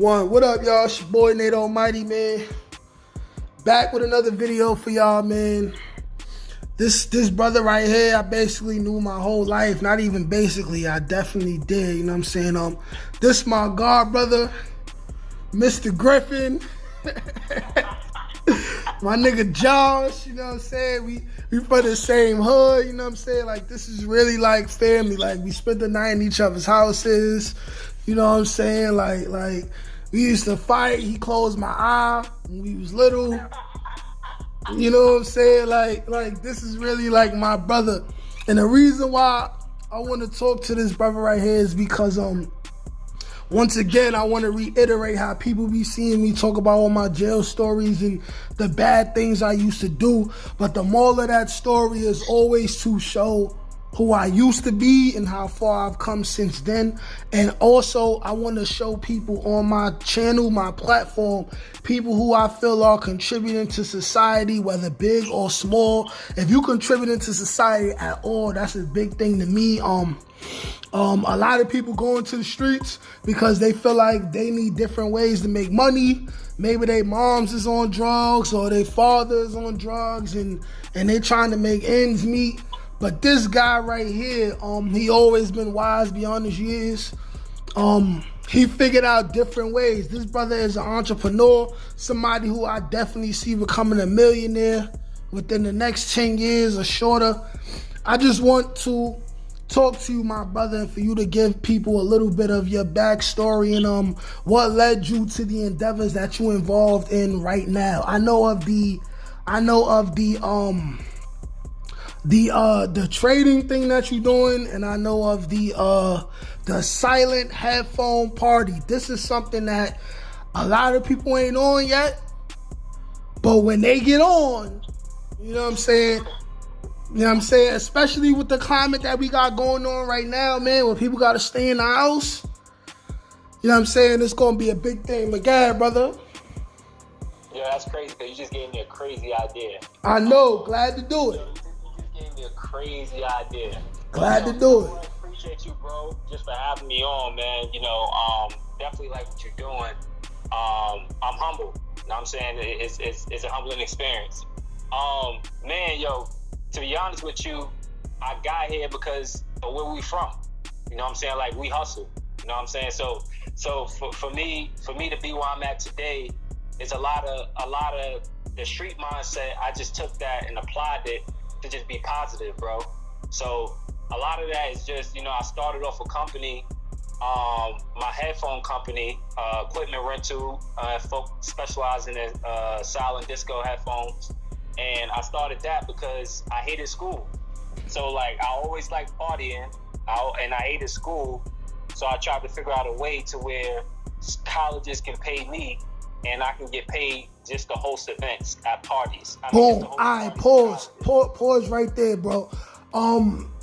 What up, y'all? It's your boy Nate Almighty, man. Back with another video for y'all, man. This brother right here, I basically knew my whole life. Not even basically, I definitely did. You know what I'm saying? This my god brother, Mr. Griffin. My nigga Josh, you know what I'm saying? We from the same hood, you know what I'm saying? Like, this is really like family. Like, we spent the night in each other's houses. You know what I'm saying? Like we used to fight. He closed my eye when we was little. You know what I'm saying? Like this is really like my brother. And the reason why I want to talk to this brother right here is because once again, I want to reiterate how people be seeing me talk about all my jail stories and the bad things I used to do. But the moral of that story is always to show who I used to be and how far I've come since then. And also, I want to show people on my channel, my platform, people who I feel are contributing to society, whether big or small. If you contributing to society at all, that's a big thing to me. A lot of people go into the streets because they feel like they need different ways to make money. Maybe their moms is on drugs or their father is on drugs and they trying to make ends meet. But this guy right here, he always been wise beyond his years. He figured out different ways. This brother is an entrepreneur, somebody who I definitely see becoming a millionaire within the next 10 years or shorter. I just want to talk to you, my brother, and for you to give people a little bit of your backstory and what led you to the endeavors that you involved in right now. I know of the trading thing that you're doing, and I know of the silent headphone party. This is something that a lot of people ain't on yet, but when they get on, you know what I'm saying? You know what I'm saying? Especially with the climate that we got going on right now, man, where people got to stay in the house. You know what I'm saying? It's going to be a big thing. But go ahead, brother. Yeah, that's crazy because you just gave me a crazy idea. I know. Glad to do it. You gave me a crazy idea. Glad to do it. I appreciate you, bro, just for having me on, man. Definitely like what you're doing. I'm humble. You know what I'm saying? It's a humbling experience. Man, to be honest with you, I got here because of where we from. You know what I'm saying? Like, we hustle. You know what I'm saying? So for me to be where I'm at today, it's a lot of the street mindset. I just took that and applied it to just be positive, bro. So a lot of that is just, I started off a company, my headphone company, equipment rental, specializing in silent disco headphones. And I started that because I hated school. So, I always liked partying, and I hated school. So I tried to figure out a way to where colleges can pay me, and I can get paid just to host events at parties. Boom. All right, pause right there, bro.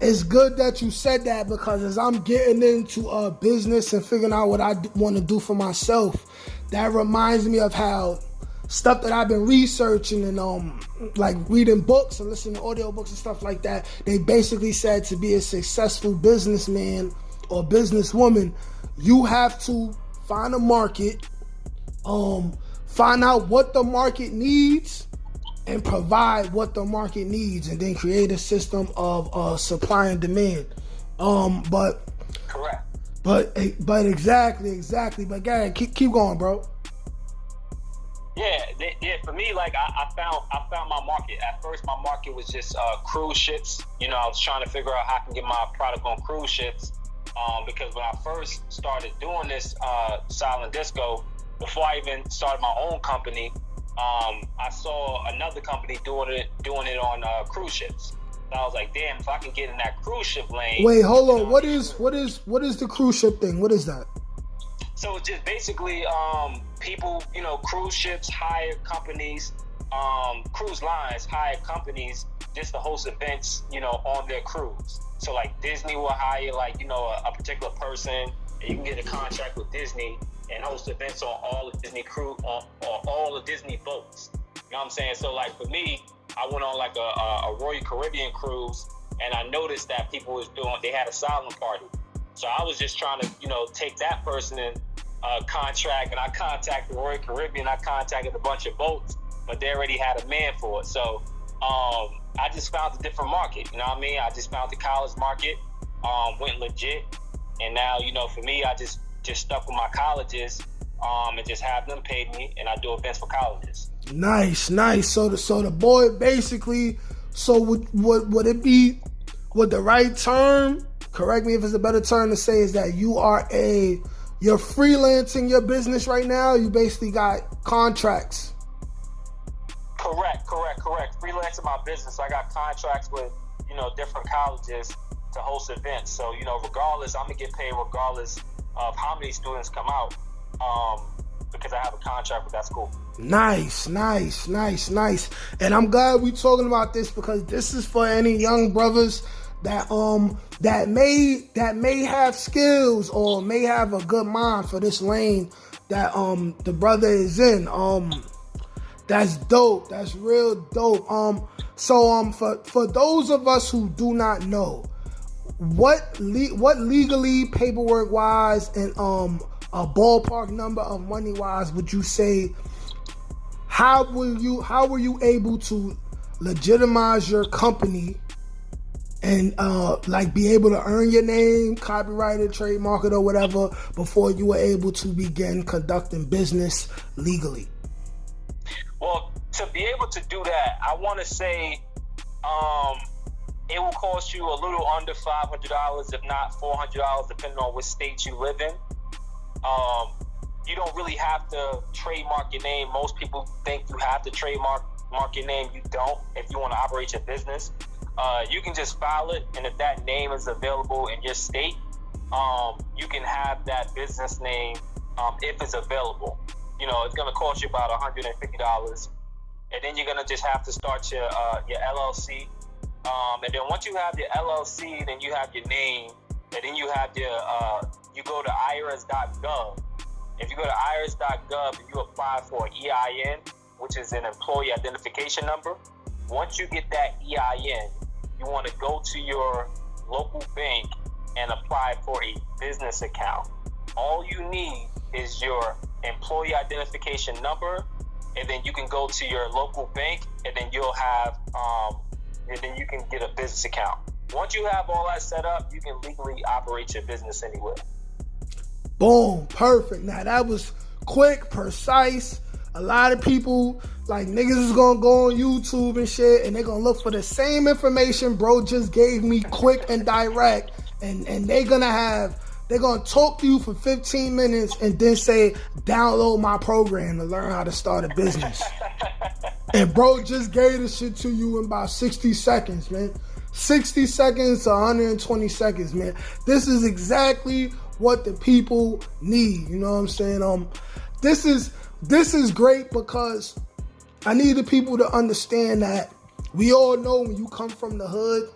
It's good that you said that because as I'm getting into business and figuring out what I want to do for myself, that reminds me of how stuff that I've been researching and reading books and listening to audiobooks and stuff like that. They basically said to be a successful businessman or businesswoman, you have to find a market, find out what the market needs and provide what the market needs, and then create a system of supply and demand. Correct. But exactly. But go ahead, keep going, bro. Yeah. For me, I found my market. At first, my market was just cruise ships. I was trying to figure out how I can get my product on cruise ships. Because when I first started doing this silent disco, before I even started my own company, I saw another company doing it on cruise ships. And I was like, damn, if I can get in that cruise ship lane. Wait, hold on. What is the cruise ship thing? What is that? So it's just basically people, cruise ships hire companies, cruise lines hire companies just to host events, on their cruise. So Disney will hire a particular person, and you can get a contract with Disney and host events on all the Disney crew or all the Disney boats. You know what I'm saying? So for me, I went on a Royal Caribbean cruise, and I noticed that people they had a silent party. So I was just trying to, take that person and contract, and I contacted Royal Caribbean. I contacted a bunch of boats, but they already had a man for it. So I just found a different market. You know what I mean? I just found the college market, went legit, and now, you know, for me, I just stuck with my colleges, and just have them pay me, and I do events for colleges. Nice. So the boy basically. So would it be, would the right term, correct me if it's a better term to say, is that you're freelancing your business right now? You basically got contracts. Correct. Freelancing my business. I got contracts with, you know, different colleges to host events. So, you know, regardless, I'm gonna get paid regardless of how many students come out, because I have a contract with that school. Nice. And I'm glad we talking about this, because this is for any young brothers that may have skills or may have a good mind for this lane that the brother is in. That's dope. That's real dope. So for those of us who do not know, what legally, paperwork wise, and a ballpark number of money wise would you say, how were you able to legitimize your company and like be able to earn your name, copyright it, trademark it, or whatever, before you were able to begin conducting business legally? Well, to be able to do that, I want to say it will cost you a little under $500, if not $400, depending on which state you live in. You don't really have to trademark your name. Most people think you have to trademark your name. You don't, if you want to operate your business. You can just file it, and if that name is available in your state, you can have that business name if it's available. You know, it's going to cost you about $150, and then you're going to just have to start your LLC. And then once you have your LLC, then you have your name, and then you have your you go to irs.gov. If you go to irs.gov and you apply for an EIN, which is an employee identification number, once you get that EIN, you want to go to your local bank and apply for a business account. All you need is your employee identification number, and then you can go to your local bank, and then you'll have and then you can get a business account. Once you have all that set up, you can legally operate your business anywhere. Boom, perfect. Now that was quick, precise. A lot of people, like, niggas is gonna go on YouTube and shit, and they're gonna look for the same information bro just gave me, quick and direct, and they're gonna talk to you for 15 minutes and then say, download my program to learn how to start a business. And bro just gave the shit to you in about 60 seconds, man. 60 seconds to 120 seconds, man. This is exactly what the people need. You know what I'm saying? This is great, because I need the people to understand that we all know when you come from the hood,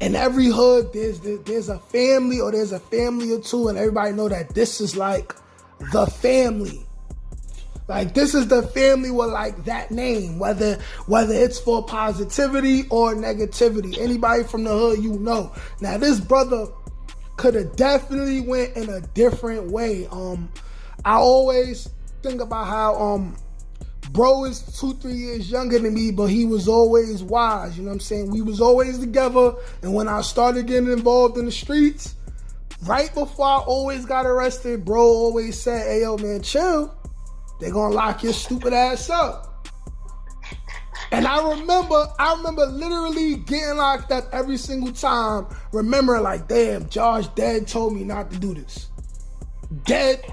in every hood there's a family, or there's a family or two, and everybody know that this is like the family. Like, this is the family with like that name, whether it's for positivity or negativity. Anybody from the hood, you know. Now this brother could have definitely went in a different way. I always think about how bro is 2-3 years younger than me, but he was always wise. You know what I'm saying? We was always together, and when I started getting involved in the streets, right before I always got arrested, bro always said, "Hey yo, man, chill. They're gonna lock your stupid ass up." And I remember literally getting locked up every single time. Remember, like, damn, Josh, Dad told me not to do this. Dad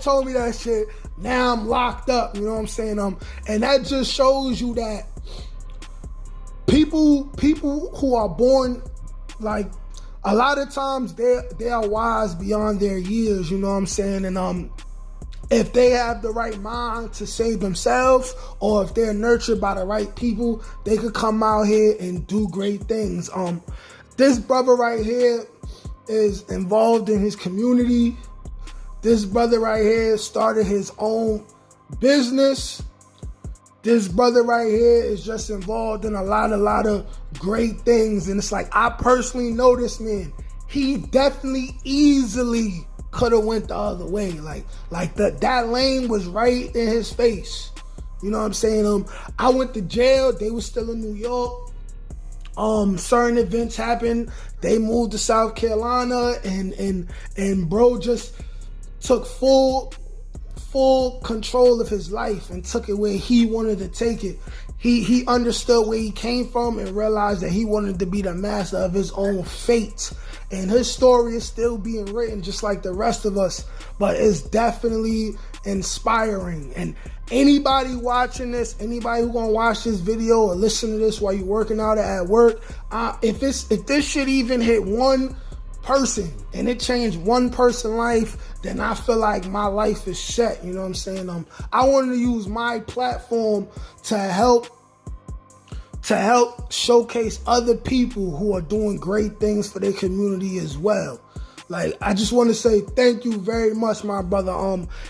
told me that shit. Now I'm locked up. You know what I'm saying? And that just shows you that people who are born, like, a lot of times they are wise beyond their years. You know what I'm saying? And if they have the right mind to save themselves, or if they're nurtured by the right people, they could come out here and do great things. This brother right here is involved in his community. This brother right here started his own business. This brother right here is just involved in a lot of great things. And it's like, I personally know this man. He definitely easily could have went the other way. Like that lane was right in his face. You know what I'm saying? I went to jail. They were still in New York. Certain events happened. They moved to South Carolina, and bro just took full control of his life and took it where he wanted to take it. He understood where he came from and realized that he wanted to be the master of his own fate. And his story is still being written just like the rest of us, but it's definitely inspiring. And anybody watching this, anybody who gonna watch this video or listen to this while you're working out or at work, if this shit even hit one person and it changed one person's life, then I feel like my life is set. You know what I'm saying? I wanted to use my platform to help showcase other people who are doing great things for their community as well. Like, I just want to say thank you very much, my brother.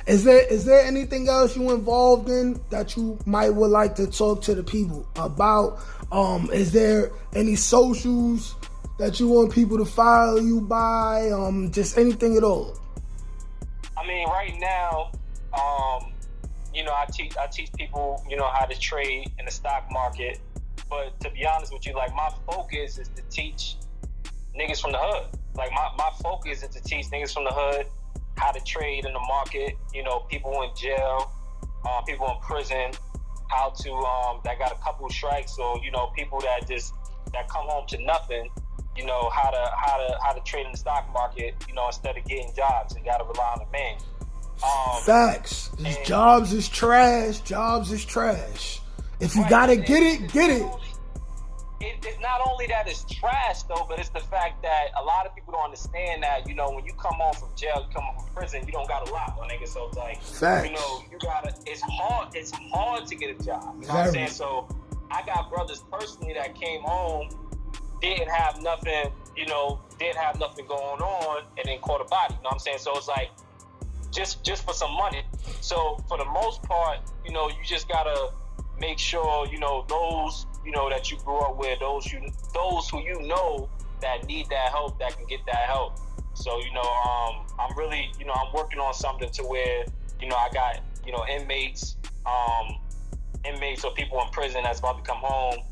Is there anything else you involved in that you would like to talk to the people about? Is there any socials that you want people to follow you by? Just anything at all. I mean, right now, I teach people, how to trade in the stock market. But to be honest with you, like, my focus is to teach niggas from the hood. Like, my focus is to teach niggas from the hood how to trade in the market. People in jail, people in prison, how to that got a couple strikes, or people that come home to nothing. How to trade in the stock market. Instead of getting jobs and gotta rely on a man. Facts. Jobs is trash. Jobs is trash. If you gotta get it, get it. It's not only that it's trash though, but it's the fact that a lot of people don't understand that, when you come home from jail, you come home from prison, you don't got a lot, my nigga. So it's like, facts. It's hard to get a job. You know what I'm saying? So I got brothers personally that came home, didn't have nothing, didn't have nothing going on, and then caught a body. You know what I'm saying? So it's like, just for some money. So for the most part, you just gotta make sure, those, that you grew up with, those who that need that help, that can get that help. So, I'm really, I'm working on something to where, I got, inmates or people in prison that's about to come home,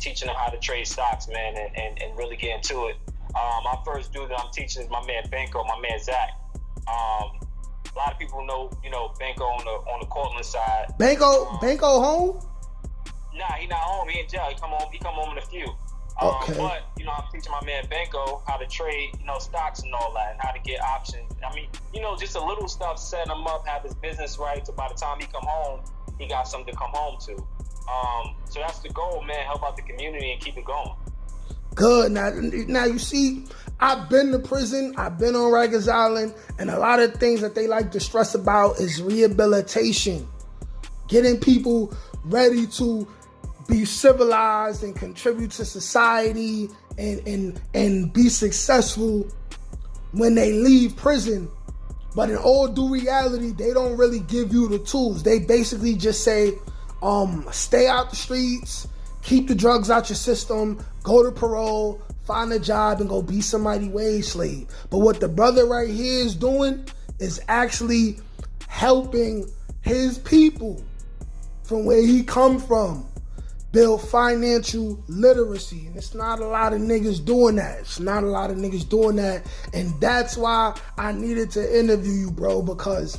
teaching them how to trade stocks, man, and really get into it. My first dude that I'm teaching is my man Benko, my man Zach. A lot of people know, Benko on the Cortland side. Benko home? Nah, he not home. He in jail. He come home in a few. Okay. But I'm teaching my man Benko how to trade, stocks and all that, and how to get options. I mean, just a little stuff, set him up, have his business right, so by the time he come home, he got something to come home to. So that's the goal, man. Help out the community and keep it going. Good. Now you see, I've been to prison, I've been on Rikers Island, and a lot of things that they like to stress about is rehabilitation. Getting people ready to be civilized and contribute to society and be successful when they leave prison. But in all due reality, they don't really give you the tools. They basically just say, stay out the streets, keep the drugs out your system, go to parole, find a job, and go be somebody's wage slave. But what the brother right here is doing is actually helping his people from where he come from build financial literacy. And it's not a lot of niggas doing that. And that's why I needed to interview you, bro, because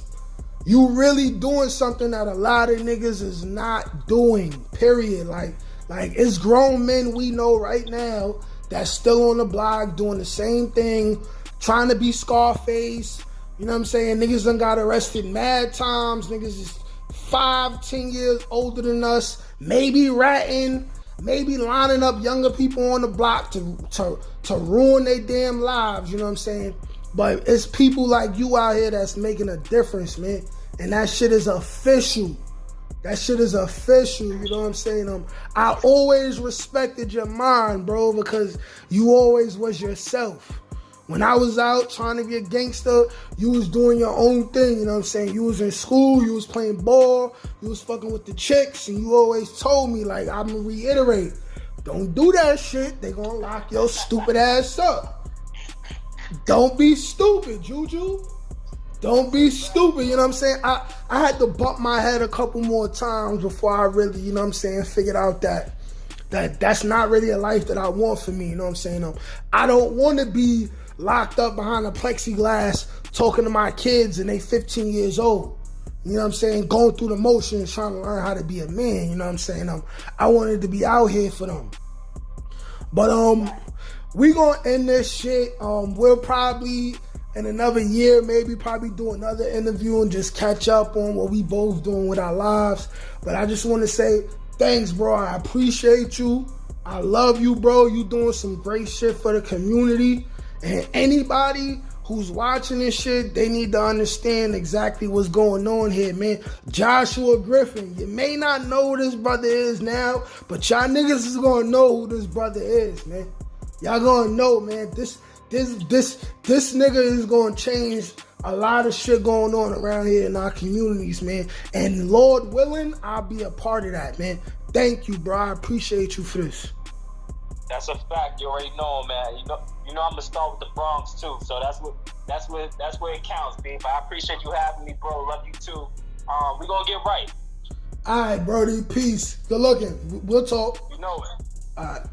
you really doing something that a lot of niggas is not doing, period. Like it's grown men we know right now that's still on the block doing the same thing, trying to be Scarface. You know what I'm saying? Niggas done got arrested mad times. Niggas is 5-10 years older than us, maybe ratting, maybe lining up younger people on the block to ruin their damn lives, you know what I'm saying? But it's people like you out here that's making a difference, man. And that shit is official. You know what I'm saying? I always respected your mind, bro, because you always was yourself. When I was out trying to be a gangster, you was doing your own thing, you know what I'm saying? You was in school, you was playing ball, you was fucking with the chicks, and you always told me, like, I'm gonna reiterate, don't do that shit, they gonna lock your stupid ass up. Don't be stupid, Juju. Don't be stupid, you know what I'm saying? I had to bump my head a couple more times before I really, you know what I'm saying, figured out that's not really a life that I want for me, you know what I'm saying? I don't want to be locked up behind a plexiglass talking to my kids and they 15 years old. You know what I'm saying? Going through the motions, trying to learn how to be a man, you know what I'm saying? I wanted to be out here for them. But we gonna end this shit. We'll probably in another year, maybe probably do another interview and just catch up on what we both doing with our lives. But I just want to say thanks, bro. I appreciate you. I love you, bro. You doing some great shit for the community. And anybody who's watching this shit, they need to understand exactly what's going on here, man. Joshua Griffin, you may not know who this brother is now, but y'all niggas is gonna know who this brother is, man. Y'all gonna know, man. This nigga is gonna change a lot of shit going on around here in our communities, man. And Lord willing, I'll be a part of that, man. Thank you, bro. I appreciate you for this. That's a fact. You already know, man. You know I'm gonna start with the Bronx too. So that's where it counts, B. But I appreciate you having me, bro. Love you too. We gonna get right. All right, Brody. Peace. Good looking. We'll talk. You know it. All right.